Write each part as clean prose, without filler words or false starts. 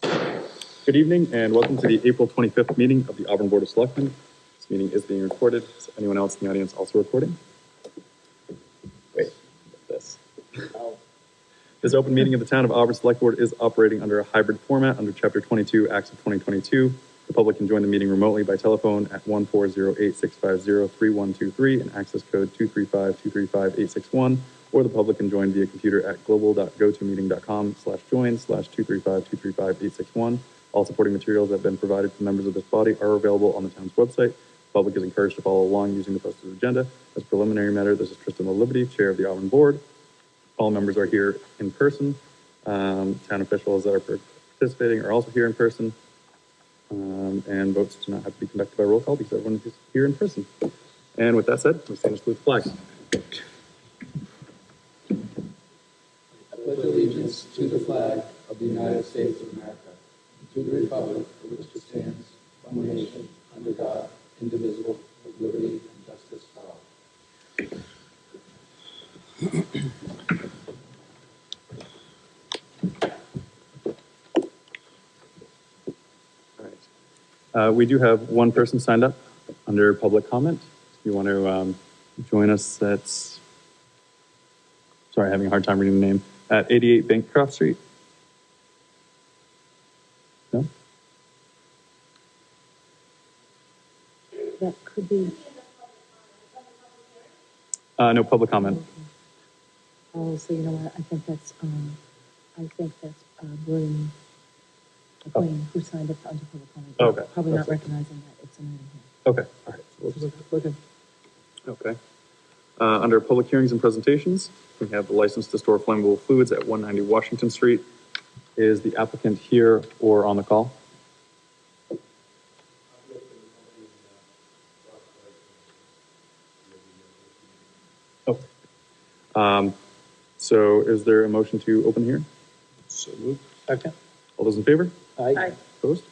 Good evening and welcome to the April 25th meeting of the Auburn Board of Selectmen. This meeting is being recorded. Is anyone else in the audience also recording? Wait, this. This open meeting of the Town of Auburn Select Board is operating under a hybrid format under Chapter 22, Acts of 2022. The public can join the meeting remotely by telephone at 1-408-650-3123 and access code 235-235-861, or the public can join via computer at global.gotomeeting.com/join/235-235-861. All supporting materials that have been provided to members of this body are available on the town's website. The public is encouraged to follow along using the posted agenda. As a preliminary matter, this is Tristan Liberty, Chair of the Auburn Board. All members are here in person. Town officials that are participating are also here in person. And votes do not have to be conducted by roll call because everyone is here in person. And with that said, we stand to salute the flag. I pledge allegiance to the flag of the United States of America, and to the republic for which it stands, one nation, under God, indivisible, with liberty and justice for all. We do have one person signed up under public comment. If you want to join us at, sorry, having a hard time reading the name, at 88 Bancroft Street. No? That could be. No public comment. Oh, so you know what? I think that's William McLean who signed up under public comment. Okay. Probably not recognizing that it's an item here. Okay. All right. So we'll just- Okay. Under public hearings and presentations, we have the license to store flammable fluids at 190 Washington Street. Is the applicant here or on the call? Oh. So is there a motion to open here? So moved. Second. All those in favor? Aye. Opposed?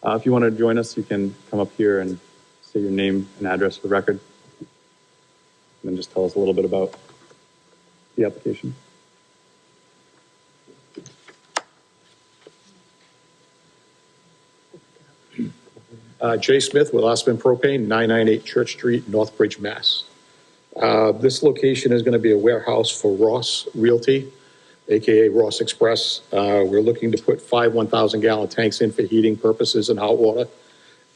If you want to join us, you can come up here and say your name and address for the record. And then just tell us a little bit about the application. Jay Smith with Osmond Propane, 998 Church Street, Northbridge, Mass. This location is going to be a warehouse for Ross Realty, AKA Ross Express. We're looking to put 5 1,000-gallon tanks in for heating purposes and hot water.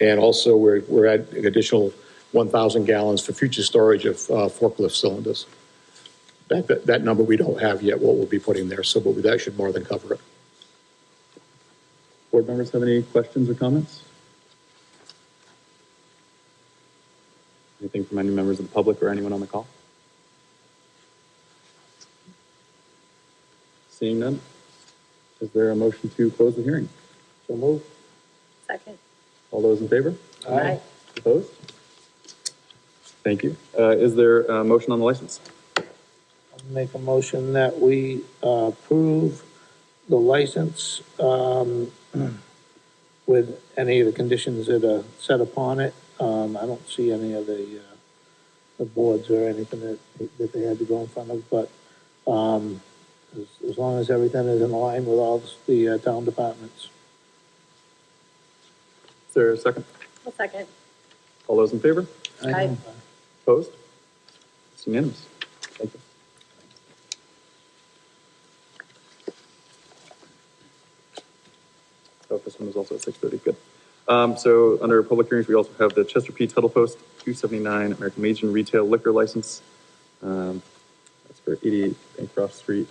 And also we're adding an additional 1,000 gallons for future storage of forklift cylinders. That number we don't have yet, what we'll be putting there, so but that should more than cover it. Board members have any questions or comments? Anything from any members of the public or anyone on the call? Seeing none, is there a motion to close the hearing? So move. Second. All those in favor? Aye. Opposed? Thank you. Is there a motion on the license? I'll make a motion that we approve the license with any of the conditions that are set upon it. I don't see any of the boards or anything that they had to go in front of, but as long as everything is in line with all the town departments. Is there a second? A second. All those in favor? Aye. Opposed? It's unanimous. Thank you. Oh, this one is also at 6:30. Good. So under public hearings, we also have the Chester P. Tuttle Post 279 American Legion retail liquor license. That's for 88 Bancroft Street.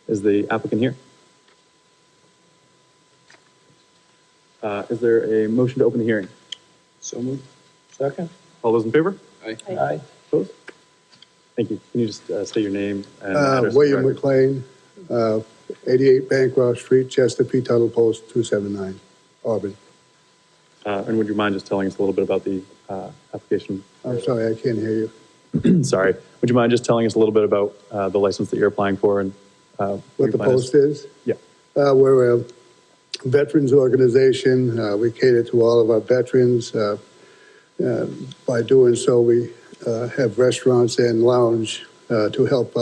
Is the applicant here? Is there a motion to open the hearing? So moved. Second? All those in favor? Aye. Opposed? Thank you. Can you just state your name and address? William McLean, 88 Bancroft Street, Chester P. Tuttle Post 279, Auburn. And would you mind just telling us a little bit about the application? I'm sorry, I can't hear you. Sorry. Would you mind just telling us a little bit about the license that you're applying for and What the post is? Yeah. We're a veterans organization. We cater to all of our veterans. By doing so, we have restaurants and lounge to help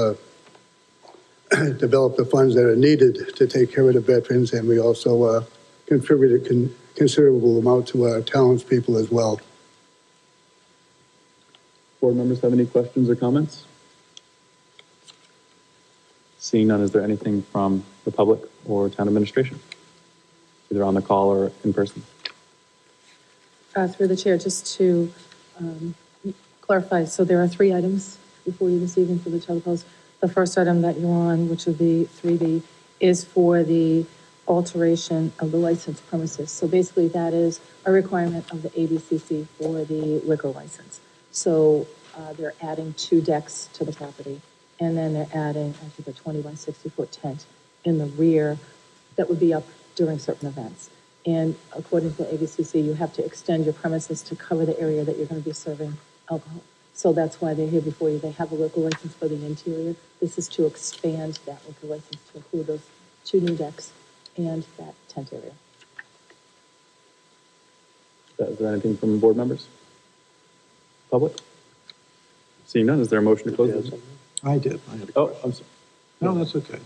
develop the funds that are needed to take care of the veterans, and we also contribute a considerable amount to our townspeople as well. Board members have any questions or comments? Seeing none, is there anything from the public or town administration, either on the call or in person? Through the chair, just to clarify, so there are 3 items before you this evening for the telepos. The first item that you're on, which would be 3B, is for the alteration of the licensed premises. So basically, that is a requirement of the ABCC for the liquor license. So they're adding 2 decks to the property, and then they're adding, I think, a 20 by 60 foot tent in the rear that would be up during certain events. And according to the ABCC, you have to extend your premises to cover the area that you're going to be serving alcohol. So that's why they're here before you. They have a liquor license for the interior. This is to expand that liquor license to include those 2 new decks and that tent area. Is there anything from board members? Public? Seeing none, is there a motion to close this? I did. I had a Oh, question. I'm sorry. No, that's okay.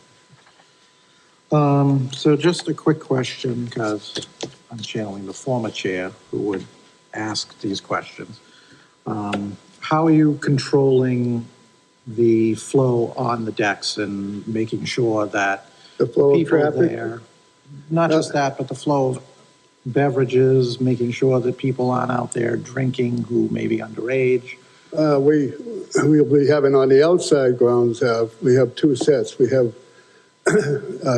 So just a quick question, because I'm channeling the former chair who would ask these questions. How are you controlling the flow on the decks and making sure that The flow of people traffic? there, not just that, but the flow of beverages, making sure that people aren't out there drinking who may be underage? We'll be having on the outside grounds, we have 2 sets. We have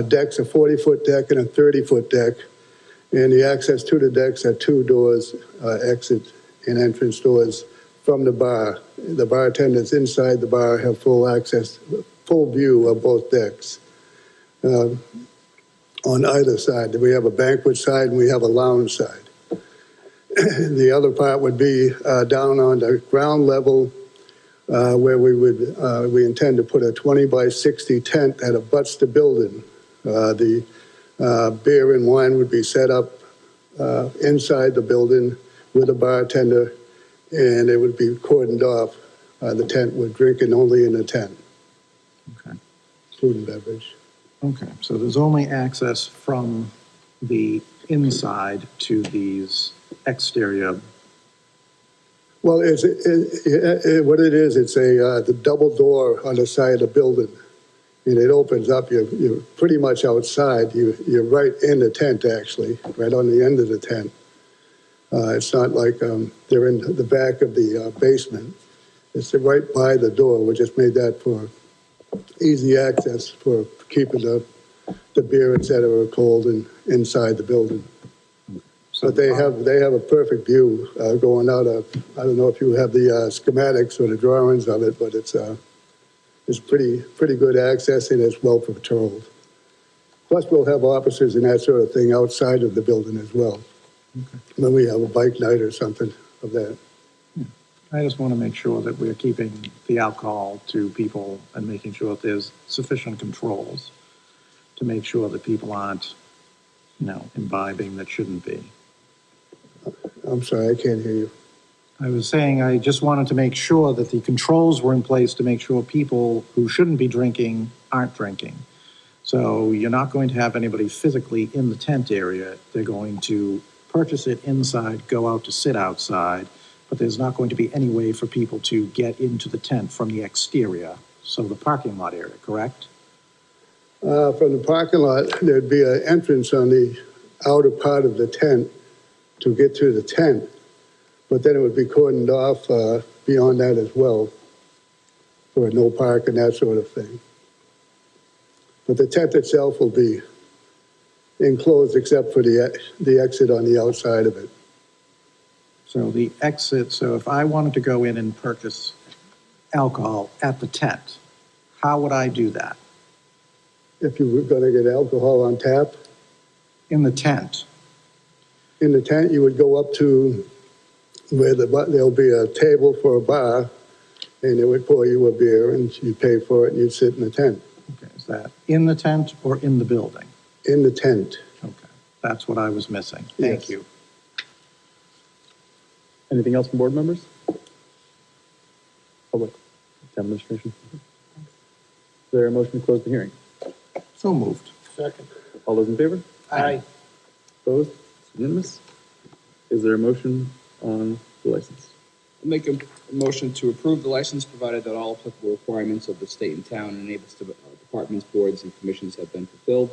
decks, a 40-foot deck and a 30-foot deck. And the access to the decks are 2 doors, exit and entrance doors from the bar. The bartenders inside the bar have full access, full view of both decks. On either side, we have a banquet side and we have a lounge side. The other part would be down on the ground level, where we intend to put a 20 by 60 tent that abuts the building. The beer and wine would be set up inside the building with a bartender, and it would be cordoned off. The tent would drink and only in the tent, Okay. food and beverage. Okay, so there's only access from the inside to these exterior. Well, what it is, it's the double door on the side of the building, and it opens up. You're pretty much outside. You're right in the tent, actually, right on the end of the tent. It's not like they're in the back of the basement. It's right by the door. We just made that for easy access for keeping the beer, et cetera, cold and inside the building. But they have a perfect view going out of, I don't know if you have the schematics or the drawings of it, but it's pretty good access and it's well patrolled. Plus, we'll have officers and that sort of thing outside of the building as well. Okay. When we have a bike night or something of that. I just want to make sure that we're keeping the alcohol to people and making sure that there's sufficient controls to make sure that people aren't, imbibing that shouldn't be. I'm sorry, I can't hear you. I was saying I just wanted to make sure that the controls were in place to make sure people who shouldn't be drinking aren't drinking. So you're not going to have anybody physically in the tent area. They're going to purchase it inside, go out to sit outside, but there's not going to be any way for people to get into the tent from the exterior. So the parking lot area, correct? From the parking lot, there'd be an entrance on the outer part of the tent to get to the tent, but then it would be cordoned off beyond that as well for no park and that sort of thing. But the tent itself will be enclosed except for the exit on the outside of it. So the exit, so if I wanted to go in and purchase alcohol at the tent, how would I do that? If you were going to get alcohol on tap, In the tent? in the tent, you would go up to where there'll be a table for a bar, and it would pour you a beer, and you pay for it, and you'd sit in the tent. Okay, is that in the tent or in the building? In the tent. Okay, that's what I was missing. Thank Yes. you. Anything else from board members? Public, town administration? there a motion to close the hearing? So moved. Second. All those in favor? Aye. Opposed? It's unanimous. Is there a motion on the license? I'll make a motion to approve the license, provided that all applicable requirements of the state and town and enables departments, boards, and commissions have been fulfilled.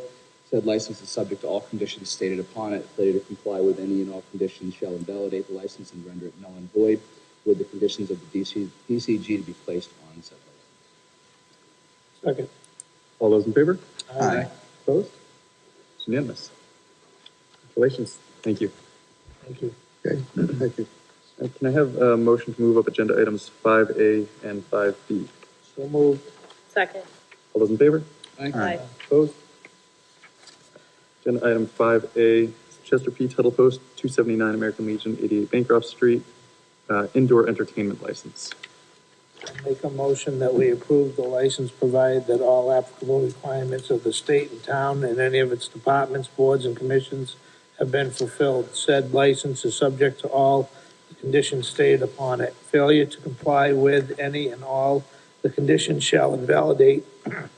Said license is subject to all conditions stated upon it. Failure to comply with any and all conditions shall invalidate the license and render it null and void, with the conditions of the DCG to be placed on said license. Second. All those in favor? Aye. Opposed? It's unanimous. Congratulations. Thank you. Thank you. Okay, thank you. Can I have a motion to move up agenda items 5A and 5B? So moved. Second. All those in favor? Aye. Opposed? Agenda item 5A, Chester P. Tuttle Post, 279 American Legion, 88 Bancroft Street, indoor entertainment license. Make a motion that we approve the license, provided that all applicable requirements of the state and town and any of its departments, boards, and commissions have been fulfilled. Said license is subject to all the conditions stated upon it. Failure to comply with any and all the conditions shall invalidate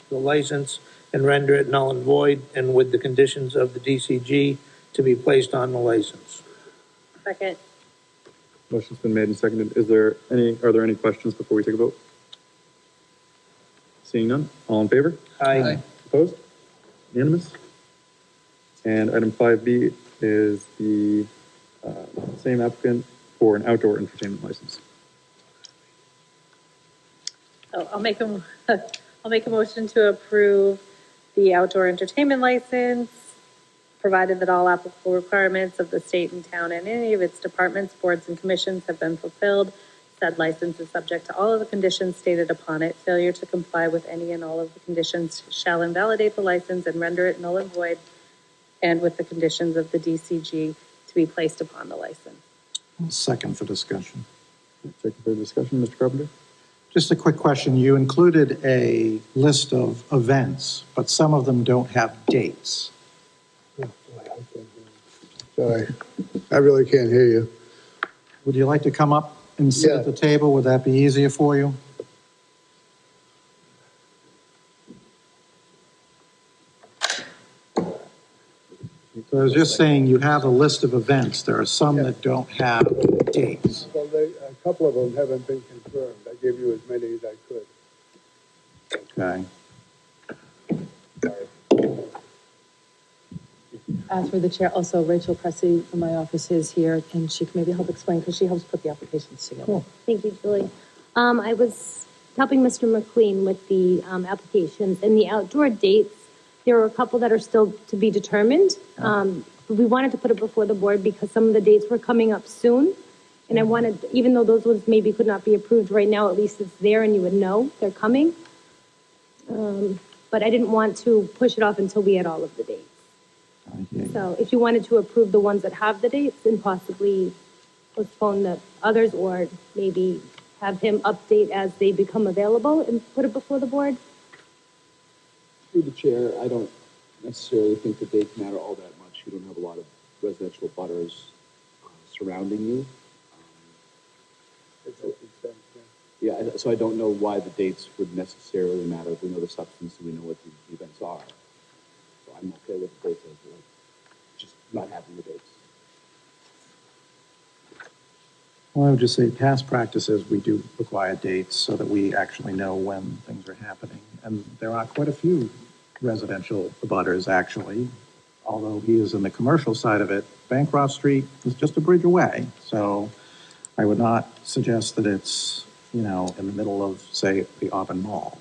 the license and render it null and void, and with the conditions of the DCG to be placed on the license. Second. Motion's been made and seconded. Are there any questions before we take a vote? Seeing none, all in favor? Aye. Opposed? Unanimous? And item 5B is the same applicant for an outdoor entertainment license. So I'll make a motion to approve the outdoor entertainment license, provided that all applicable requirements of the state and town and any of its departments, boards, and commissions have been fulfilled. Said license is subject to all of the conditions stated upon it. Failure to comply with any and all of the conditions shall invalidate the license and render it null and void, and with the conditions of the DCG to be placed upon the license. Second for discussion. Second for discussion, Mr. Carpenter? Just a quick question. You included a list of events, but some of them don't have dates. Sorry, I really can't hear you. Would you like to come up and sit Yeah. at the table? Would that be easier for you? So I was just saying, you have a list of events. There are some that don't have dates. Well, a couple of them haven't been confirmed. I gave you as many as I could. Okay. Through the chair, also Rachel Pressey from my office is here, and she can maybe help explain, because she helps put the applications together. Thank you, Julie. I was helping Mr. McQueen with the applications, and the outdoor dates, there are a couple that are still to be determined. But we wanted to put it before the board because some of the dates were coming up soon. And I wanted, even though those ones maybe could not be approved right now, at least it's there and you would know they're coming. But I didn't want to push it off until we had all of the dates. So if you wanted to approve the ones that have the dates and possibly postpone the others, or maybe have him update as they become available and put it before the board. Through the chair, I don't necessarily think the dates matter all that much. You don't have a lot of residential butters surrounding you. Yeah, so I don't know why the dates would necessarily matter. We know the substance and we know what the events are. So I'm okay with the dates, just not having the dates. Well, I would just say past practices, we do require dates so that we actually know when things are happening. And there are quite a few residential abutters, actually. Although he is in the commercial side of it, Bancroft Street is just a bridge away. So I would not suggest that it's, in the middle of, say, the Auburn Mall.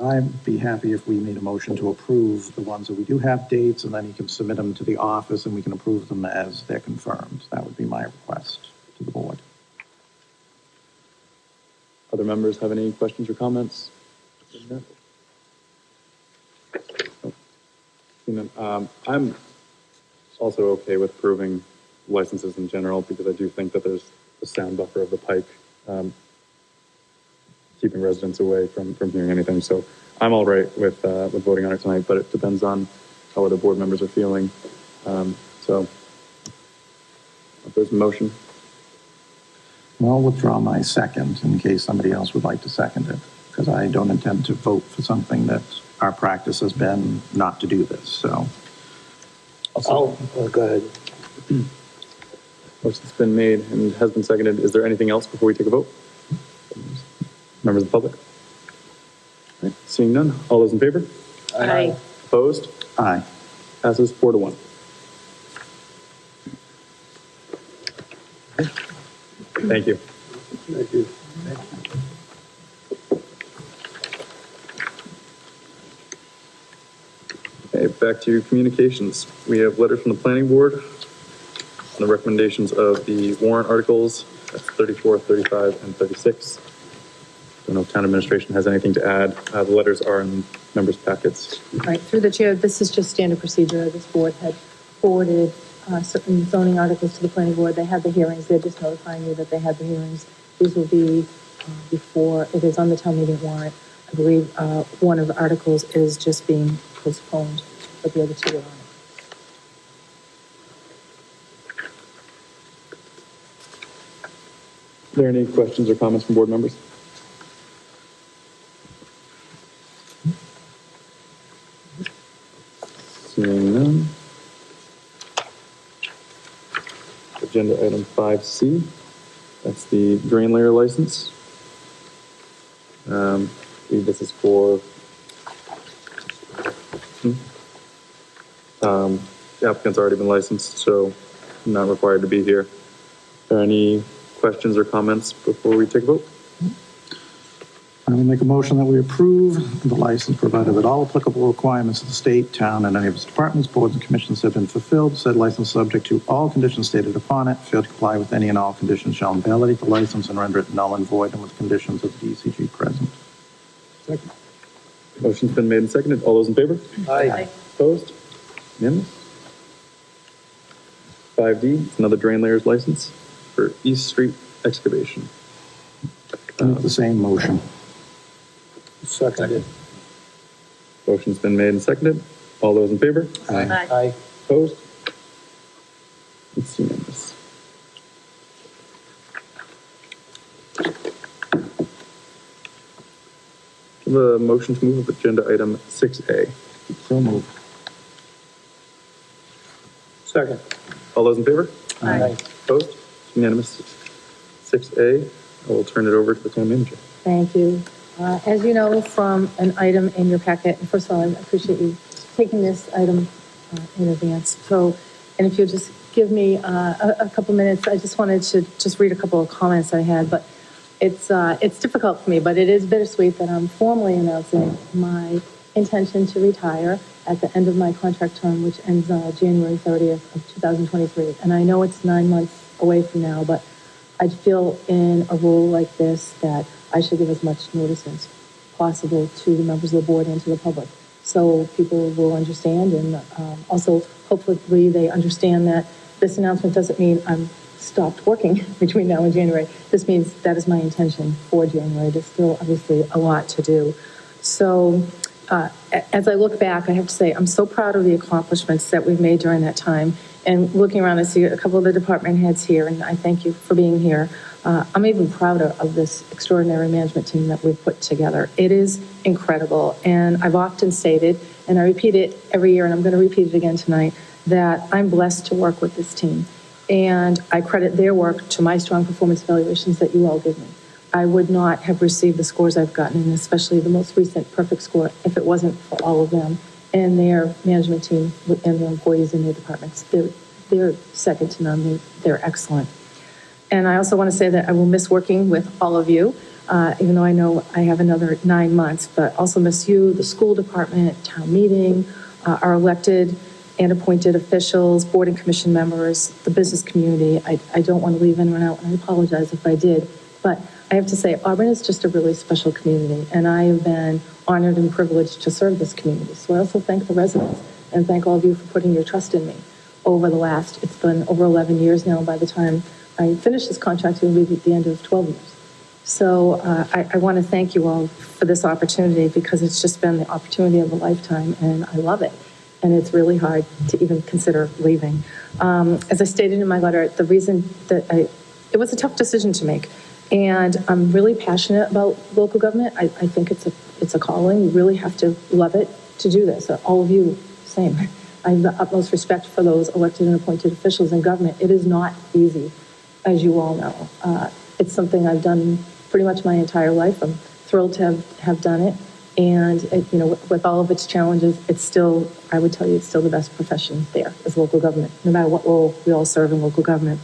I'd be happy if we made a motion to approve the ones that we do have dates, and then you can submit them to the office and we can approve them as they're confirmed. That would be my request to the board. Other members have any questions or comments? I'm also okay with approving licenses in general, because I do think that there's a sound buffer of the pike, keeping residents away from hearing anything. So I'm all right with voting on it tonight, but it depends on how other board members are feeling. So if there's a motion. Well, I'll withdraw my second in case somebody else would like to second it. because I don't intend to vote for something that our practice has been not to do this, so. Oh, go ahead. Motion's been made and has been seconded. Is there anything else before we take a vote? Members of the public? All right, seeing none, all those in favor? Aye. Opposed? Aye. Passes 4-1. Thank you. Thank you. Okay, back to communications. We have letters from the planning board on the recommendations of the warrant articles. That's 34, 35, and 36. Don't know if town administration has anything to add. The letters are in members' packets. Right, through the chair, this is just standard procedure. This board had forwarded certain zoning articles to the planning board. They had the hearings. They're just notifying you that they had the hearings. These will be before, it is on the town meeting warrant. I believe one of the articles is just being postponed, but the other two are on it. Are there any questions or comments from board members? Seeing none. Agenda item 5C, that's the drain layer license. I believe this is for, the applicant's already been licensed, so not required to be here. Are there any questions or comments before we take a vote? I will make a motion that we approve the license provided that all applicable requirements of the state, town, and any of its departments, boards, and commissions have been fulfilled. Said license subject to all conditions stated upon it. Failed to comply with any and all conditions shall invalidate the license and render it null and void, and with conditions of the DCG present. Second. Motion's been made and seconded. All those in favor? Aye. Opposed? Unanimous? 5D, it's another drain layers license for East Street excavation. The same motion. Seconded. Motion's been made and seconded. All those in favor? Aye. Opposed? It's unanimous. The motion to move of agenda item 6A. So moved. Second. All those in favor? Aye. Opposed? It's unanimous. 6A, I will turn it over to the town manager. Thank you. As you know from an item in your packet, and first of all, I appreciate you taking this item in advance. So, and if you'll just give me a couple minutes, I just wanted to just read a couple of comments I had, but it's difficult for me, but it is bittersweet that I'm formally announcing my intention to retire at the end of my contract term, which ends January 30th of 2023. And I know it's 9 months away from now, but I feel in a role like this that I should give as much notice as possible to the members of the board and to the public. So people will understand, and also hopefully they understand that this announcement doesn't mean I'm stopped working between now and January. This means that is my intention for January. There's still obviously a lot to do. So as I look back, I have to say I'm so proud of the accomplishments that we've made during that time. And looking around, I see a couple of the department heads here, and I thank you for being here. I'm even prouder of this extraordinary management team that we've put together. It is incredible. And I've often stated, and I repeat it every year, and I'm going to repeat it again tonight, that I'm blessed to work with this team. And I credit their work to my strong performance evaluations that you all give me. I would not have received the scores I've gotten, and especially the most recent perfect score, if it wasn't for all of them and their management team and their employees in their departments. They're second to none. They're excellent. And I also want to say that I will miss working with all of you, even though I know I have another 9 months, but also miss you, the school department, town meeting, our elected and appointed officials, board and commission members, the business community. I don't want to leave anyone out, and I apologize if I did. But I have to say, Auburn is just a really special community, and I have been honored and privileged to serve this community. So I also thank the residents and thank all of you for putting your trust in me over the last, it's been over 11 years now. By the time I finish this contract, it will be at the end of 12 years. So I want to thank you all for this opportunity, because it's just been the opportunity of a lifetime, and I love it. And it's really hard to even consider leaving. As I stated in my letter, the reason that it was a tough decision to make. And I'm really passionate about local government. I think it's a calling. You really have to love it to do this. All of you, same. I have the utmost respect for those elected and appointed officials in government. It is not easy, as you all know. It's something I've done pretty much my entire life. I'm thrilled to have done it. And, with all of its challenges, it's still, I would tell you, it's still the best profession there is local government, no matter what role we all serve in local government.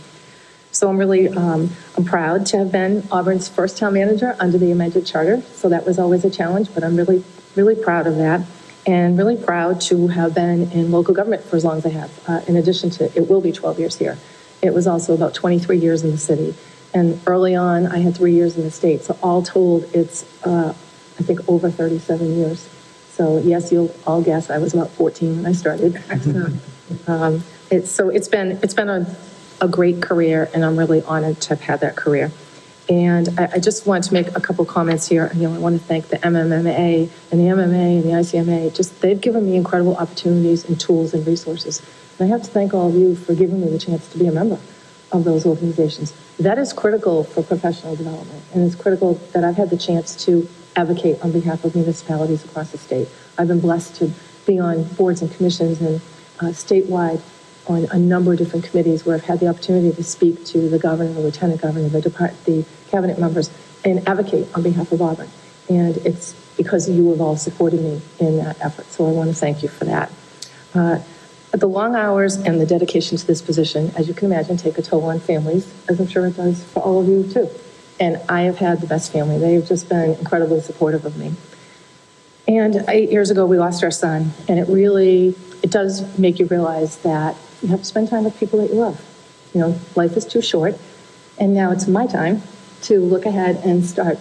So I'm really, I'm proud to have been Auburn's first town manager under the amended charter. So that was always a challenge, but I'm really, really proud of that. And really proud to have been in local government for as long as I have. In addition to, it will be 12 years here. It was also about 23 years in the city. And early on, I had 3 years in the state. So all told, it's, I think, over 37 years. So yes, you'll all guess I was about 14 when I started. So it's been a great career, and I'm really honored to have had that career. And I just want to make a couple comments here. I want to thank the MMMA and the MMA and the ICMA. They've given me incredible opportunities and tools and resources. And I have to thank all of you for giving me the chance to be a member of those organizations. That is critical for professional development, and it's critical that I've had the chance to advocate on behalf of municipalities across the state. I've been blessed to be on boards and commissions and statewide on a number of different committees where I've had the opportunity to speak to the governor, the lieutenant governor, the cabinet members, and advocate on behalf of Auburn. And it's because you have all supported me in that effort. So I want to thank you for that. The long hours and the dedication to this position, as you can imagine, take a toll on families, as I'm sure it does for all of you too. And I have had the best family. They've just been incredibly supportive of me. And 8 years ago, we lost our son. And it does make you realize that you have to spend time with people that you love. Life is too short. And now it's my time to look ahead and start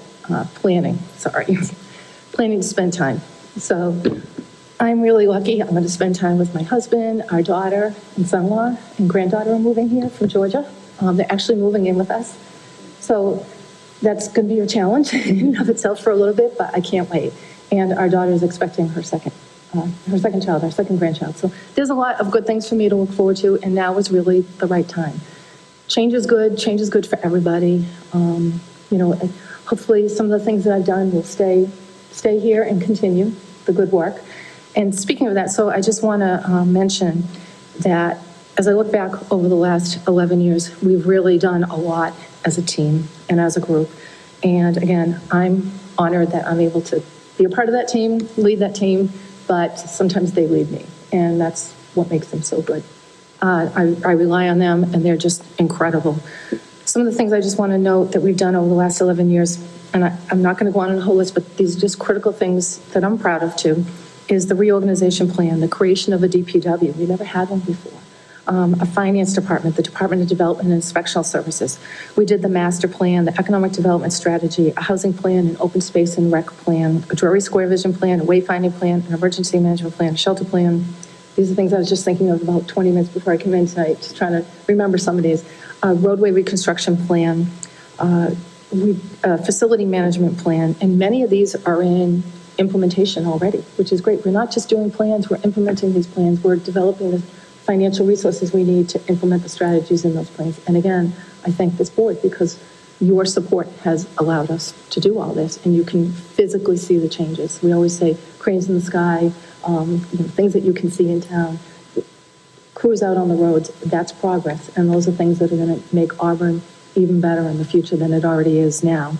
planning to spend time. So I'm really lucky. I'm going to spend time with my husband, our daughter and son-in-law and granddaughter are moving here from Georgia. They're actually moving in with us. So that's going to be a challenge in and of itself for a little bit, but I can't wait. And our daughter is expecting her second child, our second grandchild. So there's a lot of good things for me to look forward to, and now is really the right time. Change is good for everybody. Hopefully some of the things that I've done will stay here and continue the good work. And speaking of that, so I just want to mention that as I look back over the last 11 years, we've really done a lot as a team and as a group. And again, I'm honored that I'm able to be a part of that team, lead that team, but sometimes they lead me, and that's what makes them so good. I rely on them, and they're just incredible. Some of the things I just want to note that we've done over the last 11 years, and I'm not going to go on a whole list, but these are just critical things that I'm proud of too, is the reorganization plan, the creation of a DPW. We never had one before. A finance department, the Department of Development and Inspectional Services. We did the master plan, the economic development strategy, a housing plan, an open space and rec plan, a Drury Square vision plan, a wayfinding plan, an emergency management plan, a shelter plan. These are things I was just thinking of about 20 minutes before I came in tonight, just trying to remember some of these. Roadway reconstruction plan, facility management plan, and many of these are in implementation already, which is great. We're not just doing plans, we're implementing these plans. We're developing the financial resources we need to implement the strategies in those plans. And again, I thank this board because your support has allowed us to do all this, and you can physically see the changes. We always say cranes in the sky, things that you can see in town, crews out on the roads, that's progress. And those are things that are going to make Auburn even better in the future than it already is now.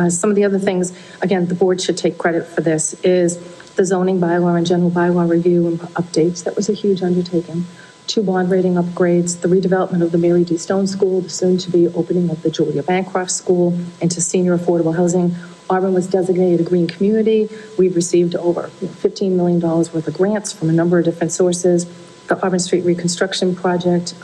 Some of the other things, again, the board should take credit for this, is the zoning bylaw and general bylaw review and updates. That was a huge undertaking. 2 bond rating upgrades, the redevelopment of the Mary D. Stone School, the soon-to-be opening of the Julia Bancroft School into senior affordable housing. Auburn was designated a green community. We've received over $15 million worth of grants from a number of different sources. The Auburn Street Reconstruction Project,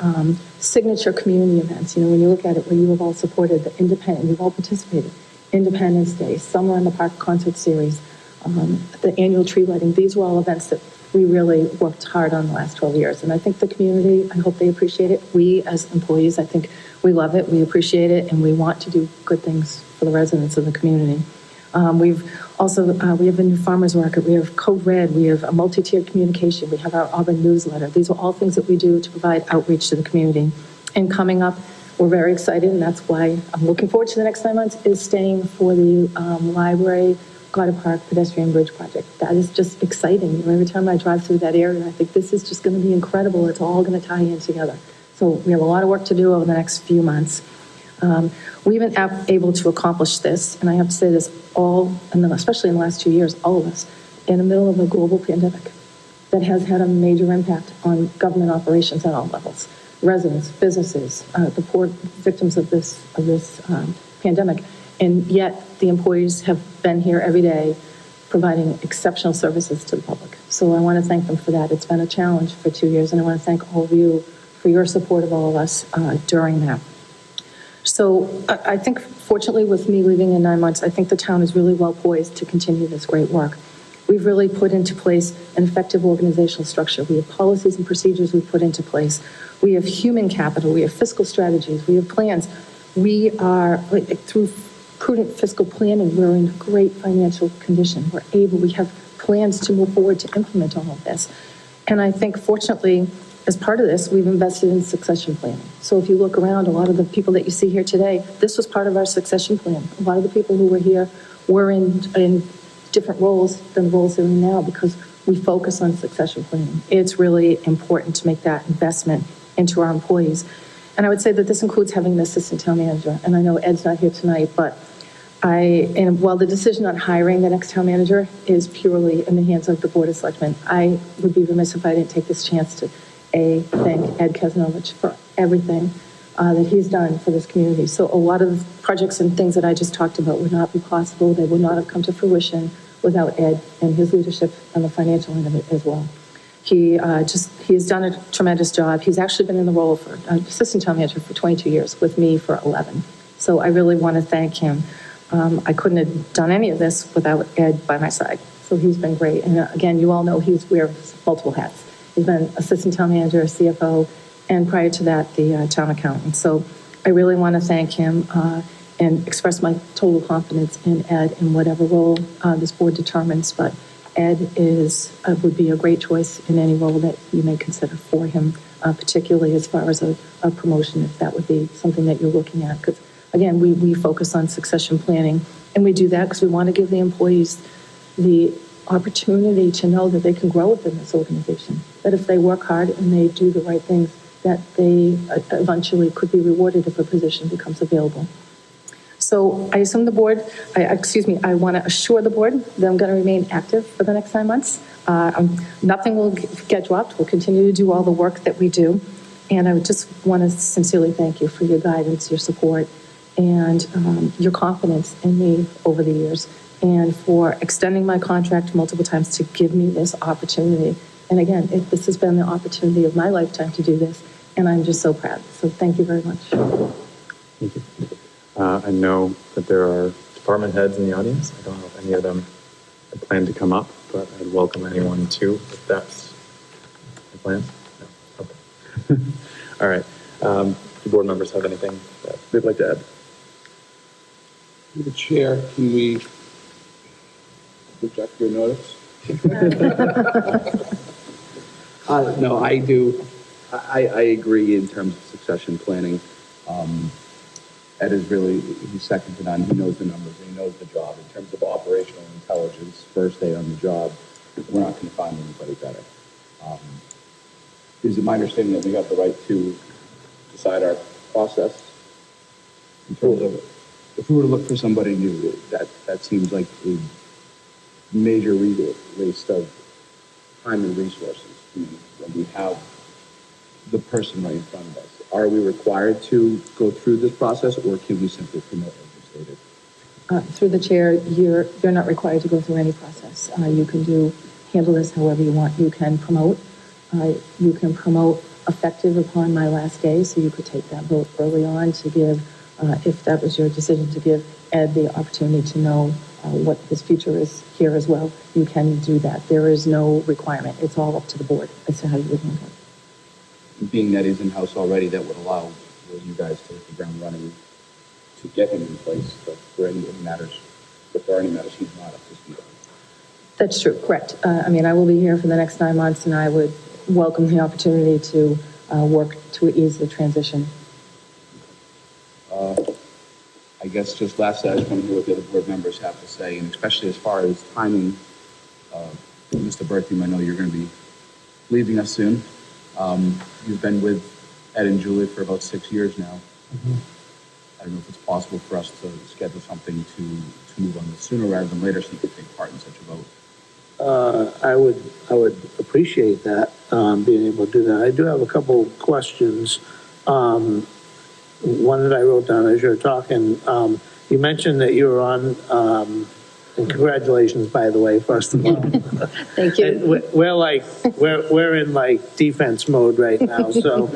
signature community events. When you look at it, where you have all supported the Independent, you've all participated. Independence Day, Summer in the Park concert series, the annual tree lighting. These were all events that we really worked hard on the last 12 years. And I think the community, I hope they appreciate it. We as employees, I think we love it, we appreciate it, and we want to do good things for the residents of the community. We've also, we have a new farmers market, we have Code Red, we have a multi-tiered communication, we have our Auburn newsletter. These are all things that we do to provide outreach to the community. And coming up, we're very excited, and that's why I'm looking forward to the next 9 months, is staying for the library Goddard Park pedestrian bridge project. That is just exciting. Every time I drive through that area, I think this is just going to be incredible. It's all going to tie in together. So we have a lot of work to do over the next few months. We've been able to accomplish this, and I have to say this all, and especially in the last 2 years, all of us, in the middle of a global pandemic that has had a major impact on government operations at all levels. Residents, businesses, the poor victims of this pandemic, and yet the employees have been here every day providing exceptional services to the public. So I want to thank them for that. It's been a challenge for 2 years, and I want to thank all of you for your support of all of us during that. So I think, fortunately, with me leaving in 9 months, I think the town is really well poised to continue this great work. We've really put into place an effective organizational structure. We have policies and procedures we've put into place. We have human capital. We have fiscal strategies. We have plans. We are, through prudent fiscal planning, we're in great financial condition. We have plans to move forward to implement all of this. And I think, fortunately, as part of this, we've invested in succession planning. So if you look around, a lot of the people that you see here today, this was part of our succession plan. A lot of the people who were here were in different roles than the roles they're in now because we focus on succession planning. It's really important to make that investment into our employees. And I would say that this includes having an assistant town manager. And I know Ed's not here tonight, but while the decision on hiring the next town manager is purely in the hands of the Board of Selectmen, I would be remiss if I didn't take this chance to thank Ed Kazanovich for everything that he's done for this community. So a lot of projects and things that I just talked about would not be possible. They would not have come to fruition without Ed and his leadership on the financial end of it as well. He has done a tremendous job. He's actually been in the role for assistant town manager for 22 years, with me for 11. So I really want to thank him. I couldn't have done any of this without Ed by my side. So he's been great. And again, you all know he wears multiple hats. He's been assistant town manager, CFO, and prior to that, the town accountant. So I really want to thank him and express my total confidence in Ed in whatever role this board determines. But Ed would be a great choice in any role that you may consider for him, particularly as far as a promotion, if that would be something that you're looking at. Because again, we focus on succession planning, and we do that because we want to give the employees the opportunity to know that they can grow within this organization, that if they work hard and they do the right things, that they eventually could be rewarded if a position becomes available. So I assume I want to assure the board that I'm going to remain active for the next 9 months. Nothing will get dropped. We'll continue to do all the work that we do. And I would just want to sincerely thank you for your guidance, your support, and your confidence in me over the years, and for extending my contract multiple times to give me this opportunity. And again, this has been the opportunity of my lifetime to do this, and I'm just so proud. So thank you very much. Thank you. I know that there are department heads in the audience. I don't know if any of them had planned to come up, but I'd welcome anyone too, if that's the plan. No? Okay. All right. Do board members have anything that they'd like to add? The chair, can we project your notice? No, I do. I agree in terms of succession planning. Ed is really, he's second to none. He knows the numbers, and he knows the job. In terms of operational intelligence, first day on the job, we're not going to find anybody better. Is it my understanding that we got the right to decide our process? In terms of, if we were to look for somebody new, that seems like a major waste of time and resources when we have the person right in front of us. Are we required to go through this process, or can we simply promote as you stated? Through the chair, you're not required to go through any process. You can handle this however you want. You can promote. You can promote effective upon my last day, so you could take that vote early on to give, if that was your decision, to give Ed the opportunity to know what his future is here as well. You can do that. There is no requirement. It's all up to the board as to how you would handle it. Being that he's in-house already, that would allow you guys to hit the ground running to get him in place, but for any matters he's not up to speed on. That's true, correct. I will be here for the next 9 months, and I would welcome the opportunity to work to ease the transition. guess just lastly, I just want to hear what the other board members have to say, and especially as far as timing. Mr. Berthium, I know you're going to be leaving us soon. You've been with Ed and Julie for about 6 years now. I don't know if it's possible for us to schedule something to move on this sooner rather than later so you can take part in such a vote. I would appreciate that, being able to do that. I do have a couple questions. One that I wrote down as you were talking, you mentioned that you were on, and congratulations, by the way, first of all. Thank you. And we're in like defense mode right now, so,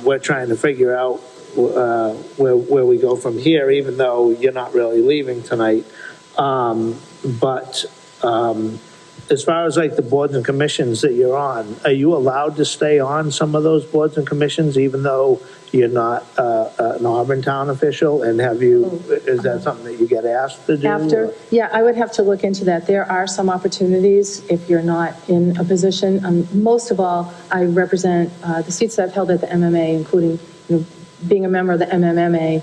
we're trying to figure out, where we go from here, even though you're not really leaving tonight. But as far as like the boards and commissions that you're on, are you allowed to stay on some of those boards and commissions even though you're not an Auburn town official? And is that something that you get asked to do? After, yeah, I would have to look into that. There are some opportunities if you're not in a position. Most of all, I represent the seats that I've held at the MMA, including, being a member of the MMMA,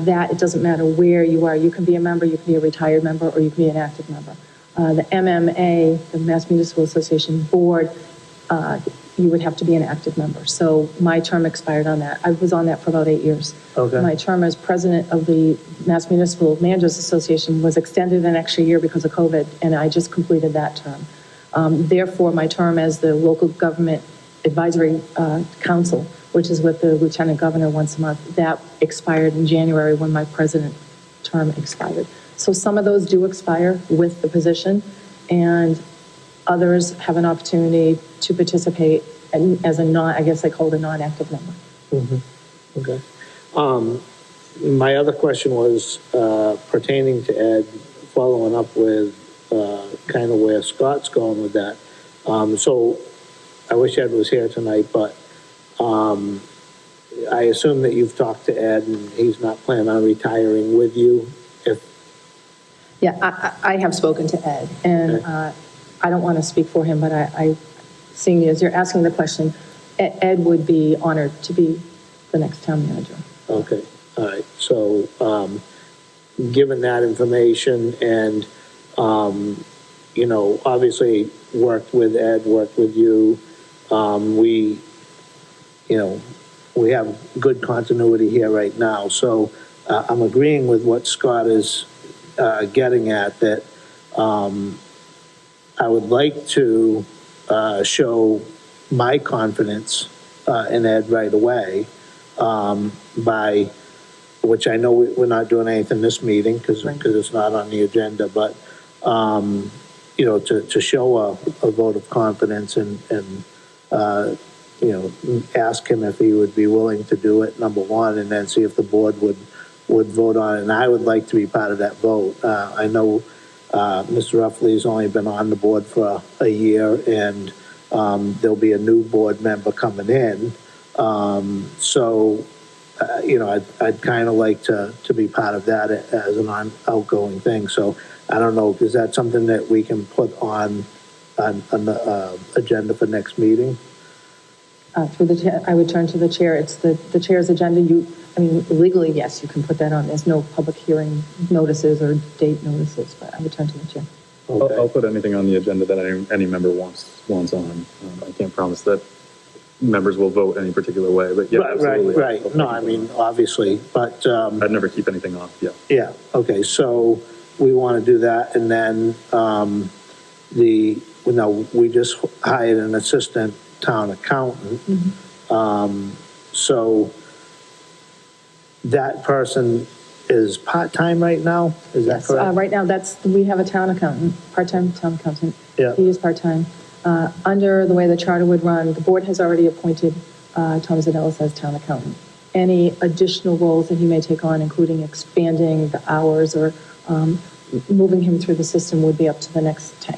that it doesn't matter where you are. You can be a member, you can be a retired member, or you can be an active member. The MMA, the Mass Municipal Association Board, you would have to be an active member. So my term expired on that. I was on that for about 8 years. Okay. My term as president of the Mass Municipal Managers Association was extended an extra year because of COVID, and I just completed that term. Therefore, my term as the Local Government Advisory Council, which is with the Lieutenant Governor once a month, that expired in January when my president term expired. So some of those do expire with the position, and others have an opportunity to participate as a I guess they call it a non-active member. Mm-hmm. Okay. My other question was pertaining to Ed, following up with kind of where Scott's going with that. So I wish Ed was here tonight, but I assume that you've talked to Ed and he's not planning on retiring with you. Yeah, I have spoken to Ed, and Okay. I don't want to speak for him, but seeing as you're asking the question, Ed would be honored to be the next town manager. Okay, all right. So, given that information and, obviously worked with Ed, worked with you, we have good continuity here right now. So, I'm agreeing with what Scott is getting at, that I would like to show my confidence in Ed right away, by, which I know we're not doing anything this meeting because it's not on the agenda, but to show a vote of confidence and ask him if he would be willing to do it, number one, and then see if the board would vote on it. And I would like to be part of that vote. I know Mr. Ruffley's only been on the board for a year, and there'll be a new board member coming in. I'd kind of like to be part of that as an outgoing thing. So I don't know, is that something that we can put on the agenda for next meeting? Through the chair, I would turn to the chair. It's the chair's agenda. Legally, yes, you can put that on. There's no public hearing notices or date notices, but I would turn to the chair. Okay. I'll put anything on the agenda that any member wants on. I can't promise that members will vote any particular way, but yeah, absolutely. Right. No, obviously, but I'd never keep anything off. Yeah. yeah. Okay, so we want to do that, and then we just hired an assistant town accountant. Mm-hmm. So that person is part-time right now, is that Yes, correct? right now we have a town accountant, part-time town accountant. Yeah. He is part-time. Under the way the charter would run, the board has already appointed Tom Zadelis as town accountant. Any additional roles that he may take on, including expanding the hours or moving him through the system, would be up to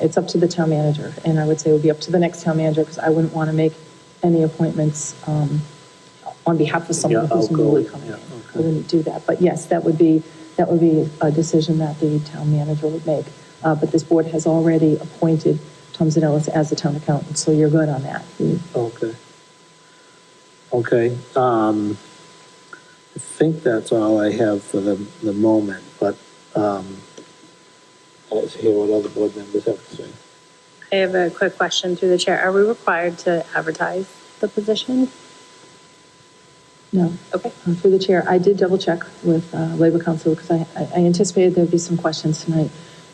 it's up to the town manager. And I would say it would be up to the next town manager, because I wouldn't want to make any appointments on behalf of someone who's newly coming in. okay. I wouldn't do that. But yes, that would be a decision that the town manager would make. But this board has already appointed Tom Zadelis as the town accountant, so you're good on that. Okay. I think that's all I have for the moment, but, let's hear what other board members have to say. I have a quick question through the chair. Are we required to advertise the position? No. Okay. Through the chair, I did double check with Labor Council because I anticipated there'd be some questions tonight.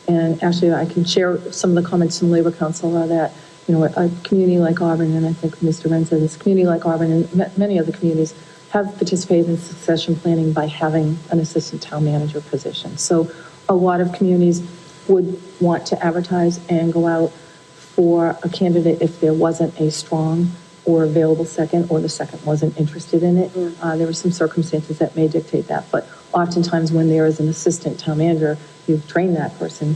And actually, I can share some of the comments from Labor Council are that, you know, a community like Auburn, and I think Mr. Wren said this, community like Auburn and many other communities have participated in succession planning by having an assistant town manager position. So a lot of communities would want to advertise and go out for a candidate if there wasn't a strong or available second, or the second wasn't interested in it. There were some circumstances that may dictate that, but oftentimes when there is an assistant town manager, you've trained that person,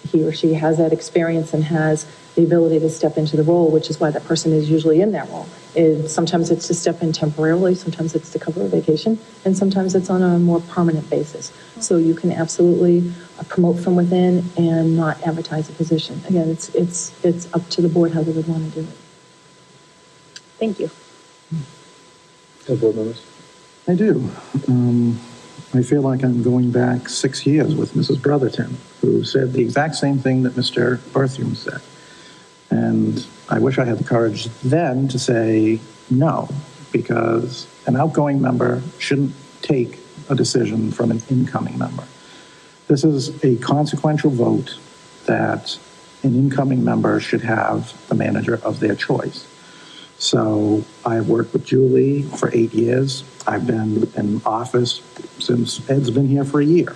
he or she has that experience and has the ability to step into the role, which is why that person is usually in that role. Sometimes it's to step in temporarily, sometimes it's to cover a vacation, and sometimes it's on a more permanent basis. So you can absolutely promote from within and not advertise a position. Again, it's up to the board how they would want to do it. Thank you. Other board members? I do. I feel like I'm going back 6 years with Mrs. Brotherton, who said the exact same thing that Mr. Berthium said. And I wish I had the courage then to say no, because an outgoing member shouldn't take a decision from an incoming member. This is a consequential vote that an incoming member should have the manager of their choice. So I've worked with Julie for 8 years. I've been in office since Ed's been here for a year.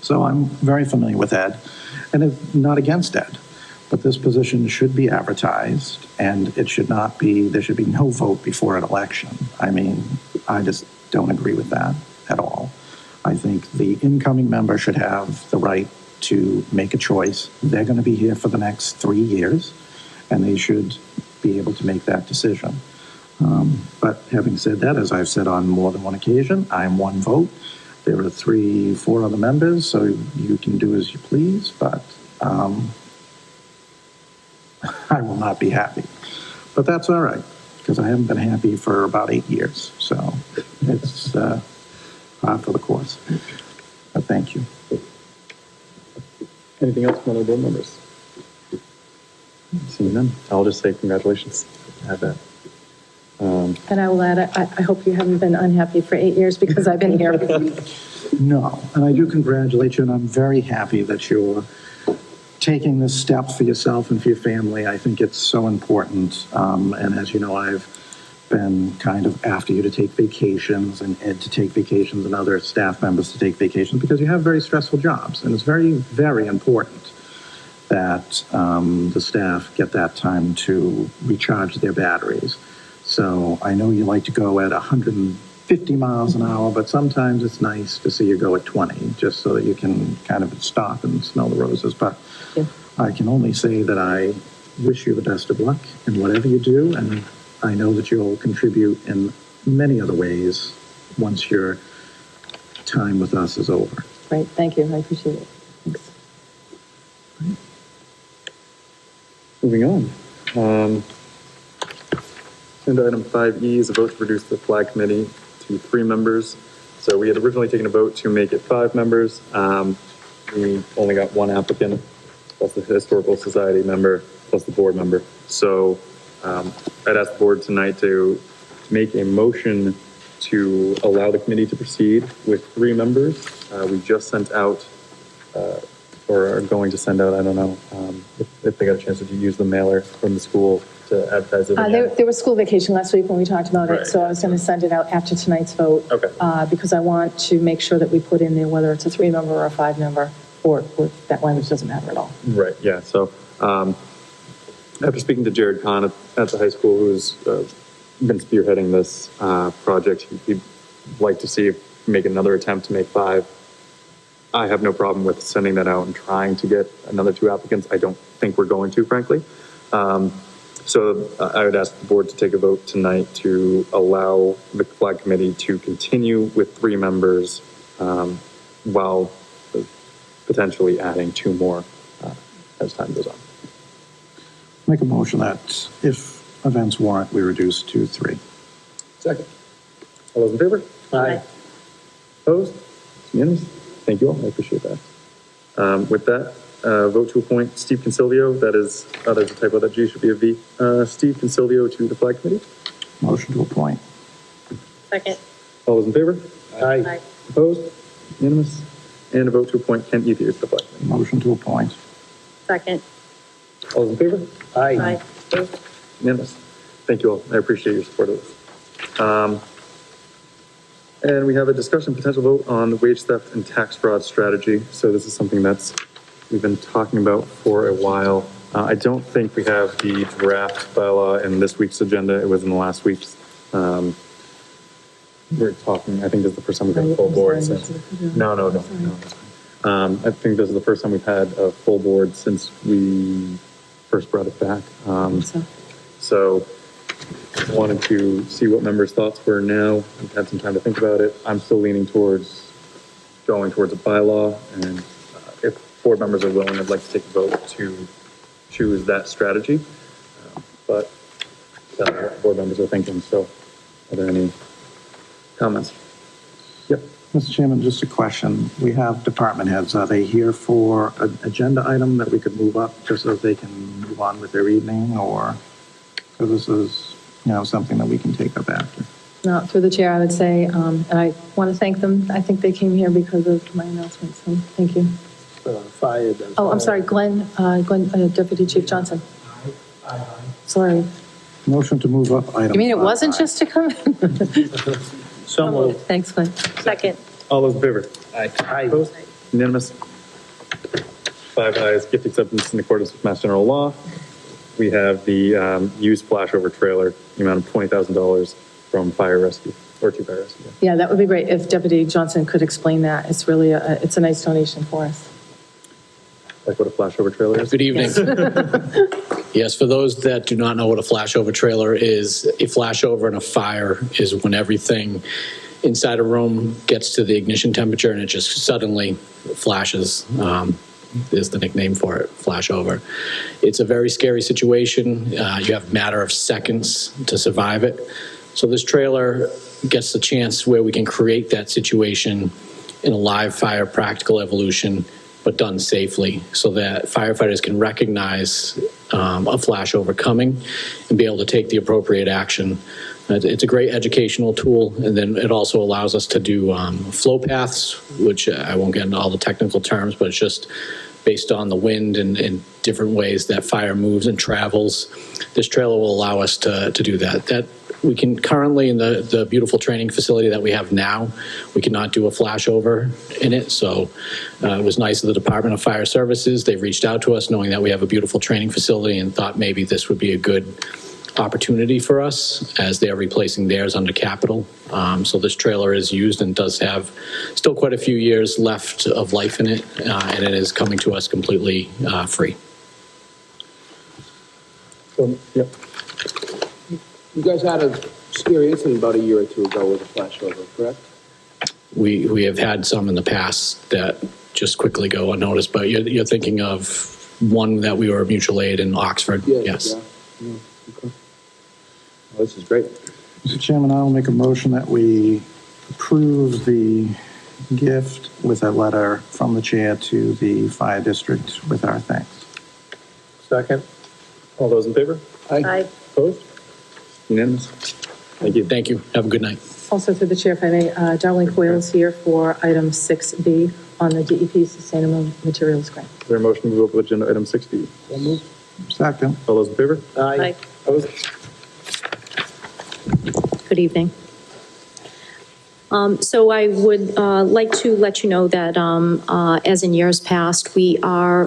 So I'm very familiar with Ed, and it's not against Ed. But this position should be advertised, and it should not be, there should be no vote before an election. I mean, I just don't agree with that at all. I think the incoming member should have the right to make a choice. They're going to be here for the next 3 years, and they should be able to make that decision. But having said that, as I've said on more than one occasion, I'm one vote. There are 3, 4 other members, so you can do as you please, but I will not be happy. But that's all right, because I haven't been happy for about 8 years. So it's par for the course. But thank you. Anything else from other board members? Seeing none, I'll just say congratulations. Have that. And I will add, I hope you haven't been unhappy for 8 years because I've been here. No, and I do congratulate you, and I'm very happy that you're taking this step for yourself and for your family. I think it's so important. And as you know, I've been kind of after you to take vacations and Ed to take vacations and other staff members to take vacations because you have very stressful jobs. And it's very, very important that the staff get that time to recharge their batteries. So I know you like to go at 150 miles an hour, but sometimes it's nice to see you go at 20 just so that you can kind of stop and smell the roses. But Yeah. I can only say that I wish you the best of luck in whatever you do, and I know that you'll contribute in many other ways once your time with us is over. Great, thank you, I appreciate it. Thanks. Moving on. Agenda item 5E is a vote to reduce the flag committee to 3 members. So we had originally taken a vote to make it 5 members. We only got 1 applicant, plus the Historical Society member, plus the board member. So I'd ask the board tonight to make a motion to allow the committee to proceed with 3 members. We just sent out, or are going to send out, I don't know, if they got a chance to use the mailer from the school to advertise it again. There was school vacation last week when we talked about Right. it, so I was going to send it out after tonight's vote. Okay. Because I want to make sure that we put in there whether it's a 3-member or a 5-member, or that language doesn't matter at all. Right, yeah, so, after speaking to Jared Kahn at the high school, who's been spearheading this project, he'd like to see if make another attempt to make 5. I have no problem with sending that out and trying to get another 2 applicants. I don't think we're going to, frankly. So I would ask the board to take a vote tonight to allow the flag committee to continue with 3 members while potentially adding 2 more as time goes on. Make a motion that if events warrant, we reduce to 3. Second. All those in favor? Aye. Opposed? It's unanimous. Thank you all. I appreciate that. With that, vote to appoint Steve Consilio. That is, there's a typo, that G should be a V. Steve Consilio to the Flag Committee. Motion to appoint. Second. All those in favor? Aye. Opposed? Unanimous. And a vote to appoint Ken Ethier to the Flag Committee. Motion to appoint. Second. All those in favor? Aye. Unanimous. Thank you all. I appreciate your support of this. And we have a discussion, potential vote on the wage theft and tax fraud strategy. So this is something we've been talking about for a while. I don't think we have the draft bylaw in this week's agenda. It was in the last week's. We're talking, I think this is the first time we've had a full board since. No. I think this is the first time we've had a full board since we first brought it back. So wanted to see what members' thoughts were now. I've had some time to think about it. I'm still leaning towards going towards a bylaw, and if board members are willing, I'd like to take a vote to choose that strategy. But that's what board members are thinking. So are there any comments? Yep. Mr. Chairman, just a question. We have department heads. Are they here for an agenda item that we could move up just so they can move on with their evening, or, because this is, something that we can take up after? No, through the chair, I would say, and I want to thank them. I think they came here because of my announcement, so thank you. Fire does. Oh, I'm sorry, Glenn, Deputy Chief Johnson. Aye. Sorry. Motion to move up item. You mean it 5I. wasn't just to come? So moved. Thanks, Glenn. Second. All those in favor? Aye. Opposed? Unanimous. 5 ayes, gift acceptance in accordance with Mass General Law. We have the used flashover trailer, the amount of $20,000 from fire rescue, or to fire rescue. Yeah, that would be great if Deputy Johnson could explain that. It's really, it's a nice donation for us. Like what a flashover trailer is? Good evening. Yes, for those that do not know what a flashover trailer is, a flashover in a fire is when everything inside a room gets to the ignition temperature and it just suddenly flashes. Is the nickname for it, flashover. It's a very scary situation. You have a matter of seconds to survive it. So this trailer gets the chance where we can create that situation in a live fire practical evolution, but done safely so that firefighters can recognize a flashover coming and be able to take the appropriate action. It's a great educational tool, and then it also allows us to do flow paths, which I won't get into all the technical terms, but it's just based on the wind and different ways that fire moves and travels. This trailer will allow us to do that. That we can currently, in the beautiful training facility that we have now, we cannot do a flashover in it. So it was nice of the Department of Fire Services. They reached out to us knowing that we have a beautiful training facility and thought maybe this would be a good opportunity for us as they are replacing theirs under capital. So this trailer is used and does have still quite a few years left of life in it, and it is coming to us completely free. Yep. You guys had a scary incident about a year or two ago with a flashover, correct? We have had some in the past that just quickly go unnoticed, but you're thinking of one that we were mutual aid in Oxford. Yes. Yeah. Okay. Well, this is great. Mr. Chairman, I will make a motion that we approve the gift with a letter from the chair to the fire district with our thanks. Second. All those in favor? Aye. Opposed? Unanimous. Thank you. Thank you. Have a good night. Also through the chair, if I may, Darlene Coyle is here for item 6B on the DEP Sustainable Materials Grant. Is there a motion to move up with agenda item 6B? So moved. Second. All those in favor? Aye. Opposed? Good evening. So I would like to let you know that as in years past, we are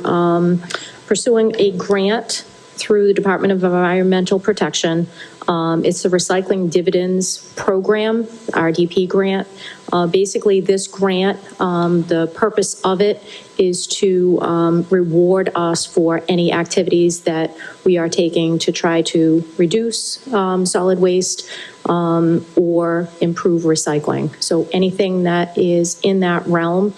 pursuing a grant through the Department of Environmental Protection. It's the Recycling Dividends Program, RDP grant. Basically, this grant, the purpose of it is to reward us for any activities that we are taking to try to reduce solid waste or improve recycling. So anything that is in that realm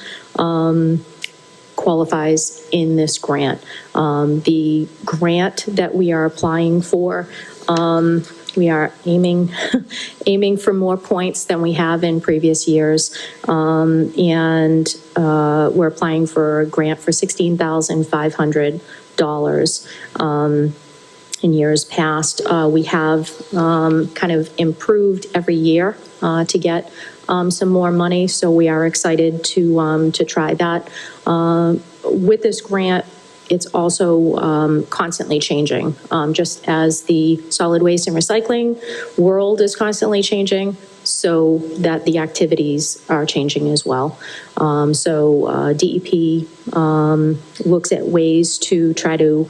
qualifies in this grant. The grant that we are applying for We are aiming, aiming for more points than we have in previous years. And we're applying for a grant for $16,500. In years past, we have kind of improved every year to get some more money, so we are excited to try that. With this grant, it's also constantly changing, just as the solid waste and recycling world is constantly changing, so that the activities are changing as well. So DEP looks at ways to try to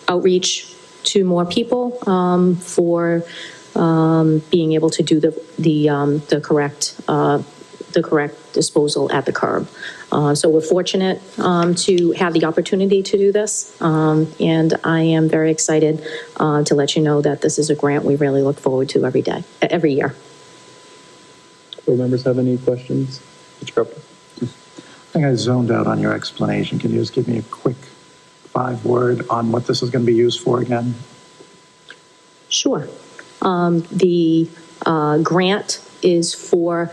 outreach to more people for being able to do the correct disposal at the curb. So we're fortunate to have the opportunity to do this, and I am very excited to let you know that this is a grant we really look forward to every year. Board members have any questions? Mr. Carpenter? I think I zoned out on your explanation. Can you just give me a quick 5-word on what this is going to be used for again? Sure. The grant is for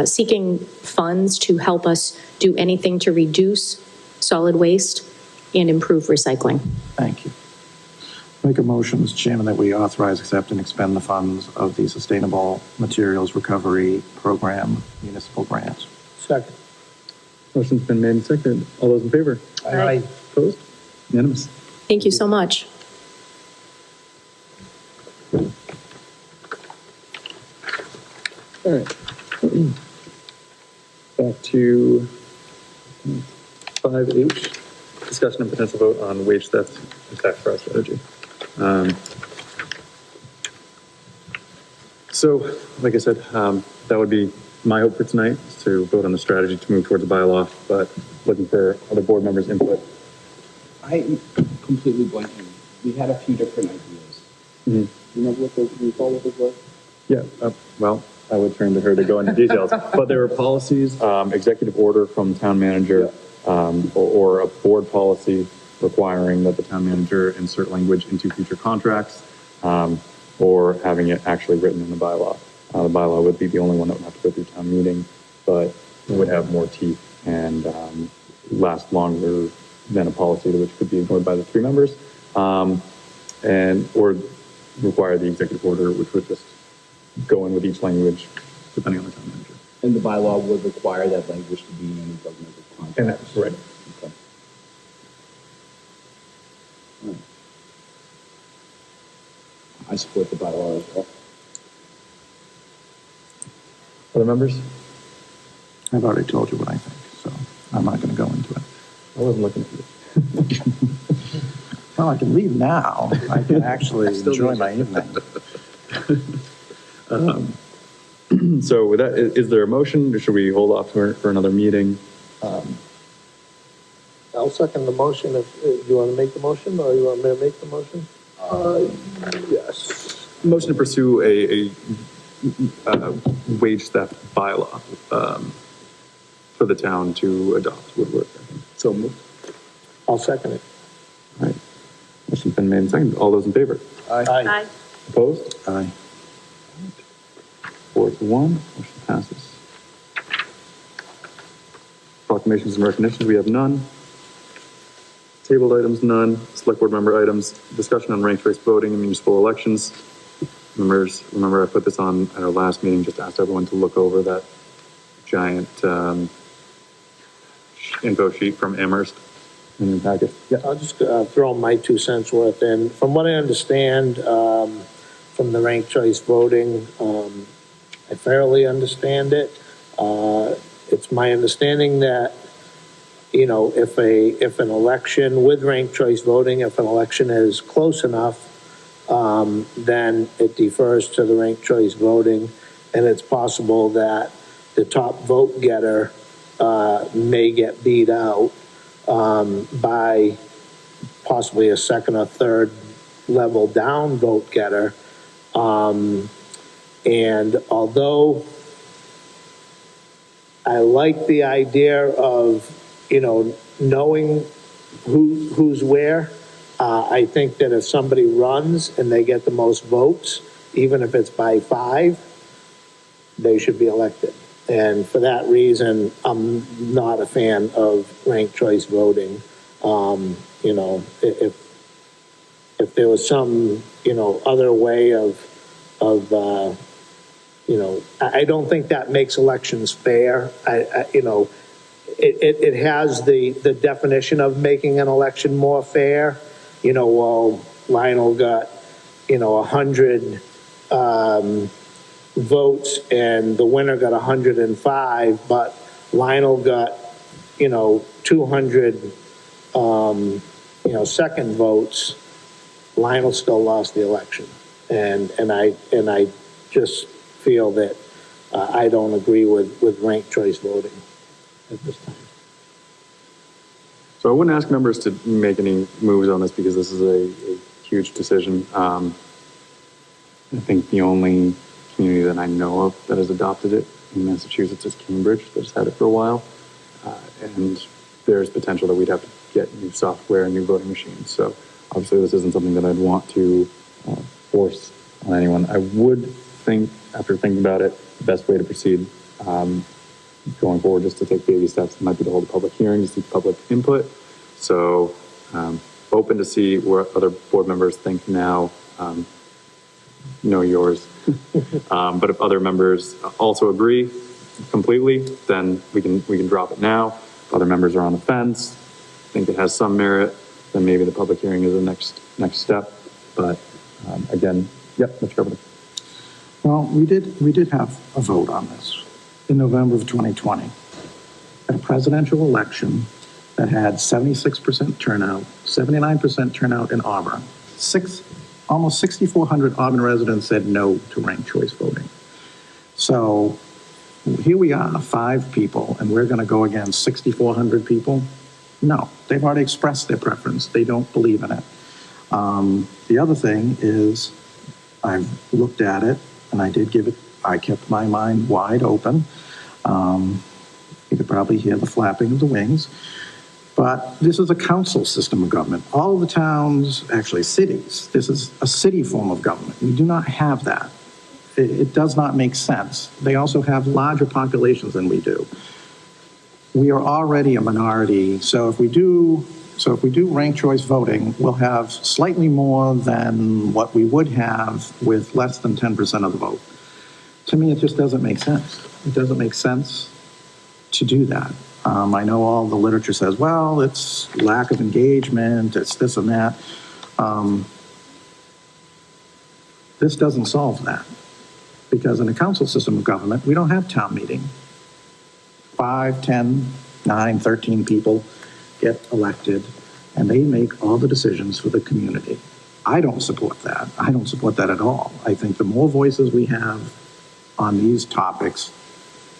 seeking funds to help us do anything to reduce solid waste and improve recycling. Thank you. Make a motion, Mr. Chairman, that we authorize, accept, and expend the funds of the Sustainable Materials Recovery Program municipal grant. Second. Motion's been made and seconded. All those in favor? Aye. Opposed? Unanimous. Thank you so much. All right. Back to 5H, discussion and potential vote on wage theft and tax fraud strategy. So, like I said, that would be my hope for tonight, is to vote on the strategy to move towards a bylaw, but looking for other board members' input. I completely blanking. We had a few different ideas. Mm-hmm. You remember what those, recall what those were? Yeah, well, I would turn to her to go into details, but there were policies, executive order from town manager, or a board policy requiring that the town manager insert language into future contracts, or having it actually written in the bylaw. The bylaw would be the only one that would have to go through town meeting, but it would have more teeth and last longer than a policy which could be ignored by the 3 members, or require the executive order, which would just go in with each language depending on the town manager. And the bylaw would require that language to be in any governmental contract. And that's right. Okay. Right. I support the bylaw as well. Other members? I've already told you what I think, so I'm not going to go into it. I wasn't looking at you. Well, I can leave now. I can actually enjoy my evening. So with that, is there a motion, or should we hold off for another meeting? I'll second the motion. If you want to make the motion, or you want me to make the motion? Yes. Motion to pursue a wage theft bylaw for the town to adopt would work, I think. So moved. I'll second it. All right. Motion's been made and seconded. All those in favor? Aye. Opposed? Aye. 4-1, motion passes. Proclamations and recognitions, we have none. Tabled items, none. Select board member items, discussion on ranked choice voting in municipal elections. Members, remember I put this on at our last meeting, just asked everyone to look over that giant info sheet from Amherst in your packet. Yeah. I'll just throw my 2 cents worth in. From what I understand, from the ranked choice voting, I fairly understand it. It's my understanding that, you know, if an election with ranked choice voting, if an election is close enough, then it defers to the ranked choice voting, and it's possible that the top vote getter may get beat out by possibly a second or third level down vote getter. And although I like the idea of, you know, knowing who's where, I think that if somebody runs and they get the most votes, even if it's by 5, they should be elected. And for that reason, I'm not a fan of ranked choice voting. You know, if there was some, you know, other way of you know, I don't think that makes elections fair. You know, it has the definition of making an election more fair. You know, well, Lionel got, you know, 100 votes and the winner got 105, but Lionel got, you know, 200, you know, second votes. Lionel still lost the election. And I just feel that I don't agree with ranked choice voting at this time. So I wouldn't ask members to make any moves on this because this is a huge decision. I think the only community that I know of that has adopted it in Massachusetts is Cambridge, that's had it for a while. And there's potential that we'd have to get new software and new voting machines. So obviously this isn't something that I'd want to force on anyone. I would think, after thinking about it, the best way to proceed going forward, just to take baby steps, might be to hold a public hearing to seek public input. So open to see what other board members think now. Know yours. But if other members also agree completely, then we can drop it now. If other members are on the fence, think it has some merit, then maybe the public hearing is the next step. But again, yep, Mr. Governor. Well, we did have a vote on this in November of 2020 at a presidential election that had 76% turnout, 79% turnout in Auburn. Almost 6,400 Auburn residents said no to ranked choice voting. So here we are, 5 people, and we're going to go against 6,400 people? No, they've already expressed their preference. They don't believe in it. The other thing is I've looked at it, and I kept my mind wide open. You could probably hear the flapping of the wings. But this is a council system of government. All of the towns, actually cities, this is a city form of government. We do not have that. It does not make sense. They also have larger populations than we do. We are already a minority, so if we do ranked choice voting, we'll have slightly more than what we would have with less than 10% of the vote. To me, it just doesn't make sense. It doesn't make sense to do that. I know all the literature says, well, it's lack of engagement, it's this and that. This doesn't solve that, because in a council system of government, we don't have town meeting. 5, 10, 9, 13 people get elected, and they make all the decisions for the community. I don't support that. I don't support that at all. I think the more voices we have on these topics,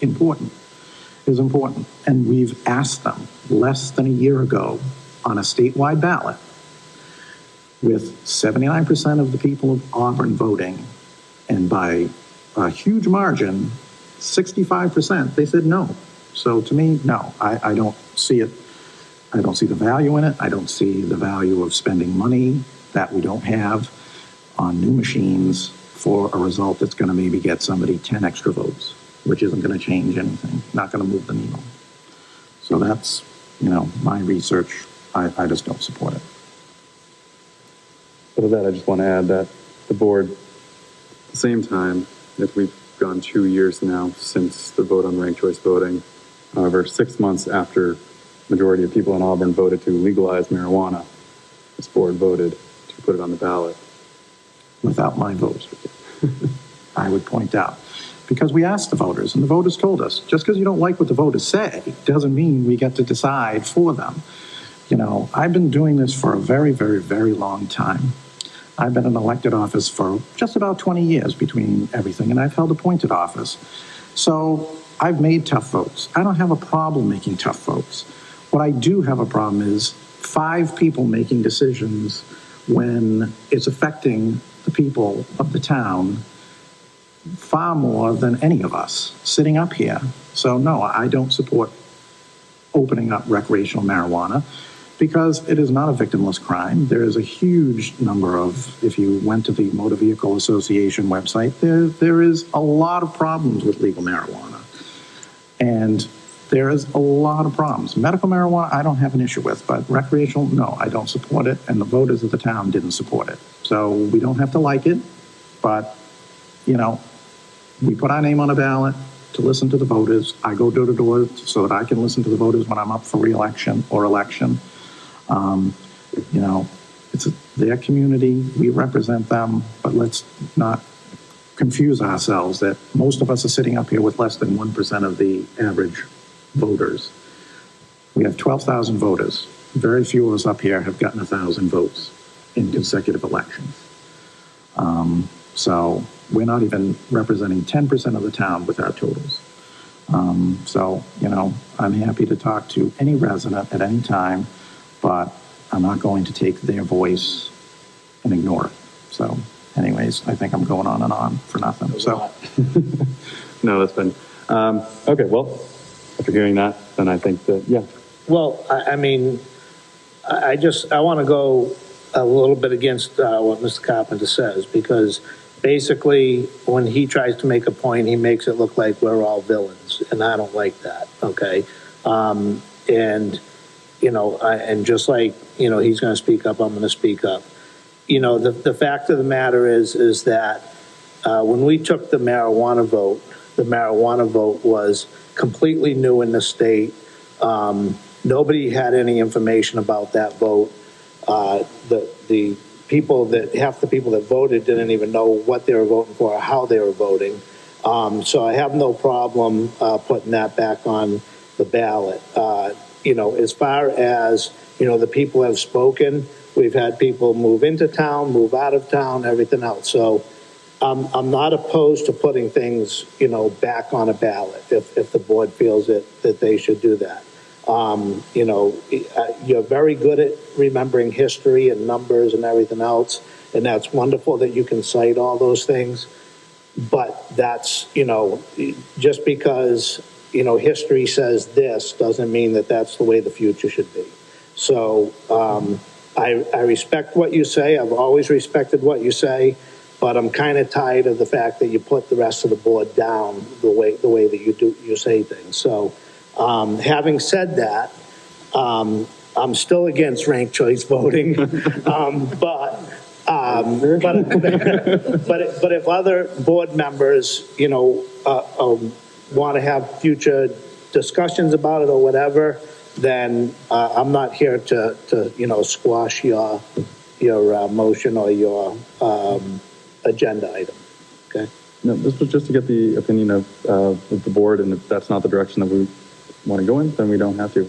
is important. And we've asked them less than a year ago on a statewide ballot, with 79% of the people of Auburn voting, and by a huge margin, 65%, they said no. So to me, no, I don't see it. I don't see the value in it. I don't see the value of spending money that we don't have on new machines for a result that's going to maybe get somebody 10 extra votes, which isn't going to change anything, not going to move the needle. So that's, my research. I just don't support it. But with that, I just want to add that the board, at the same time, if we've gone 2 years now since the vote on ranked choice voting, however, 6 months after majority of people in Auburn voted to legalize marijuana, this board voted to put it on the ballot. Without my vote, I would point out. Because we asked the voters, and the voters told us, just because you don't like what the voters say, doesn't mean we get to decide for them. I've been doing this for a very, very, very long time. I've been in elected office for just about 20 years between everything, and I've held appointed office. So I've made tough votes. I don't have a problem making tough votes. What I do have a problem is 5 people making decisions when it's affecting the people of the town far more than any of us sitting up here. So no, I don't support opening up recreational marijuana. because it is not a victimless crime. There is a huge number of, if you went to the Motor Vehicle Association website, there is a lot of problems with legal marijuana. And there is a lot of problems. Medical marijuana, I don't have an issue with, but recreational, no, I don't support it, and the voters of the town didn't support it. So we don't have to like it, but, you know, we put our name on a ballot to listen to the voters. I go door to door so that I can listen to the voters when I'm up for re-election or election. You know, it's their community, we represent them, but let's not confuse ourselves that most of us are sitting up here with less than 1% of the average voters. We have 12,000 voters. Very few of us up here have gotten 1,000 votes in consecutive elections. So we're not even representing 10% of the town with our totals. So, you know, I'm happy to talk to any resident at any time, but I'm not going to take their voice and ignore it. So anyways, I think I'm going on and on for nothing. So No, that's fine. Okay, well, after hearing that, then I think that, yeah. Well, I mean, I want to go a little bit against what Mr. Carpenter says, because basically when he tries to make a point, he makes it look like we're all villains, and I don't like that, okay? And, you know, and just like, you know, he's going to speak up, I'm going to speak up. You know, the fact of the matter is that when we took the marijuana vote was completely new in the state. Nobody had any information about that vote. The people half the people that voted didn't even know what they were voting for or how they were voting. So I have no problem putting that back on the ballot. You know, as far as, you know, the people have spoken, we've had people move into town, move out of town, everything else. So I'm not opposed to putting things, you know, back on a ballot if the board feels that they should do that. You know, you're very good at remembering history and numbers and everything else, and that's wonderful that you can cite all those things. But that's, you know, just because, you know, history says this doesn't mean that that's the way the future should be. So I respect what you say. I've always respected what you say, but I'm kind of tired of the fact that you put the rest of the board down the way that you say things. So having said that, I'm still against ranked choice voting, but if other board members, you know, want to have future discussions about it or whatever, then I'm not here to you know, squash your motion or your agenda item. Okay. No, this was just to get the opinion of the board, and if that's not the direction that we want to go in, then we don't have to.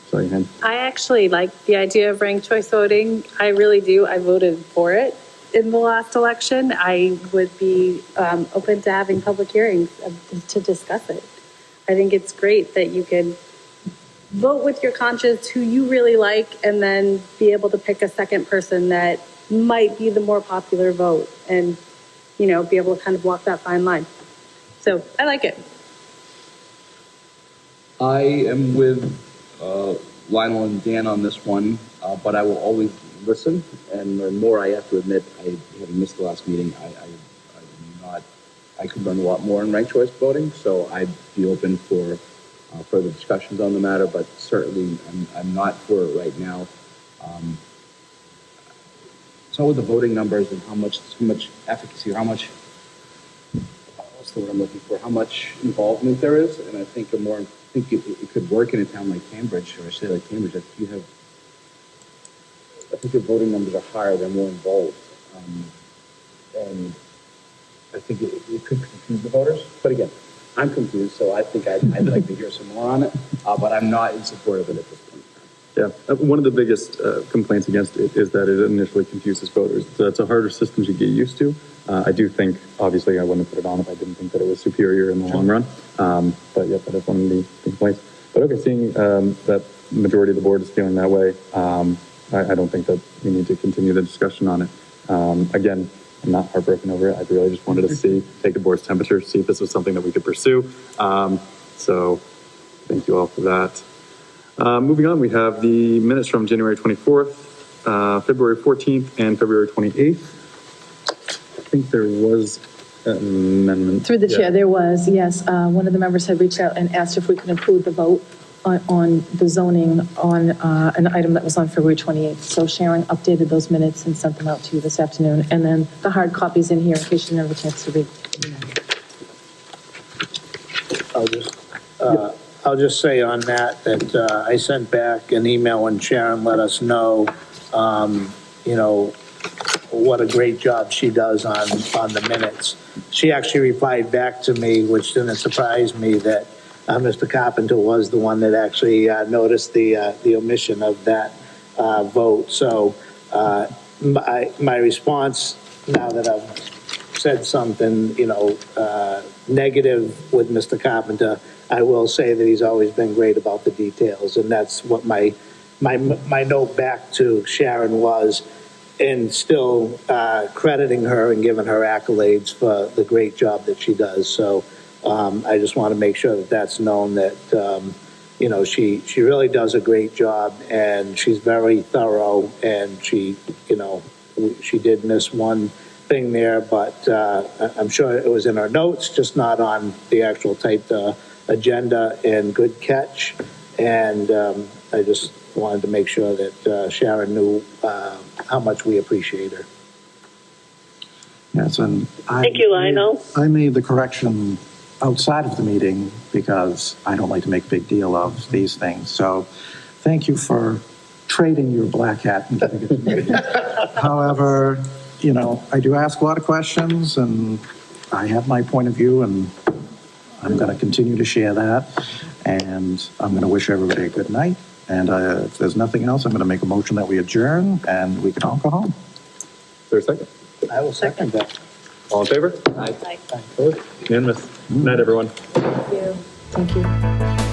Sorry, Hen. I actually like the idea of ranked choice voting. I really do. I voted for it in the last election. I would be open to having public hearings to discuss it. I think it's great that you can vote with your conscience who you really like, and then be able to pick a second person that might be the more popular vote, and, you know, be able to kind of walk that fine line. So I like it. I am with Lionel and Dan on this one, but I will always listen and learn more. I have to admit, I having missed the last meeting, I could learn a lot more in ranked choice voting, so I'd be open for further discussions on the matter, but certainly I'm not for it right now. So with the voting numbers and how much efficacy, how much, what's the word I'm looking for, how much involvement there is, and I think it could work in a town like Cambridge, or I say like Cambridge, I think the voting numbers are higher, they're more involved, and I think it could confuse the voters. But again, I'm confused, so I think I'd like to hear some more on it, but I'm not in support of it at this point. Yeah, one of the biggest complaints against it is that it initially confuses voters. So it's a harder system to get used to. I do think, obviously, I wouldn't have put it on if I didn't think that it was superior in the long run. But yeah, that is one of the complaints. But okay, seeing that the majority of the board is feeling that way, I don't think that we need to continue the discussion on it. Again, I'm not heartbroken over it. I really just wanted to take the board's temperature, see if this was something that we could pursue. So thank you all for that. Moving on, we have the minutes from January 24th, February 14th, and February 28th. I think there was an amendment. Through the chair, Yeah. there was, yes. One of the members had reached out and asked if we could include the vote on the zoning on an item that was on February 28th. So Sharon updated those minutes and sent them out to you this afternoon. And then the hard copies in here in case you didn't have a chance to read. I'll just say on that, I sent back an email when Sharon let us know, you know, what a great job she does on the minutes. She actually replied back to me, which didn't surprise me, that Mr. Carpenter was the one that actually noticed the omission of that vote. So my response, now that I've said something, you know, negative with Mr. Carpenter, I will say that he's always been great about the details, and that's what my note back to Sharon was, and still crediting her and giving her accolades for the great job that she does. So I just want to make sure that that's known, that you know, she really does a great job, and she's very thorough, and she, you know, she did miss one thing there, but I'm sure it was in her notes, just not on the actual typed agenda, and good catch. And I just wanted to make sure that Sharon knew how much we appreciate her. Yes, and Thank you, Lionel. I made the correction outside of the meeting because I don't like to make a big deal of these things. So thank you for trading your black hat and giving it to me. However, you know, I do ask a lot of questions, and I have my point of view, and I'm going to continue to share that. And I'm going to wish everybody a good night. And if there's nothing else, I'm going to make a motion that we adjourn and we can all go home. Is there a second? I will second that. All in favor? Aye. Unanimous. Good night, everyone. Thank you. Thank you.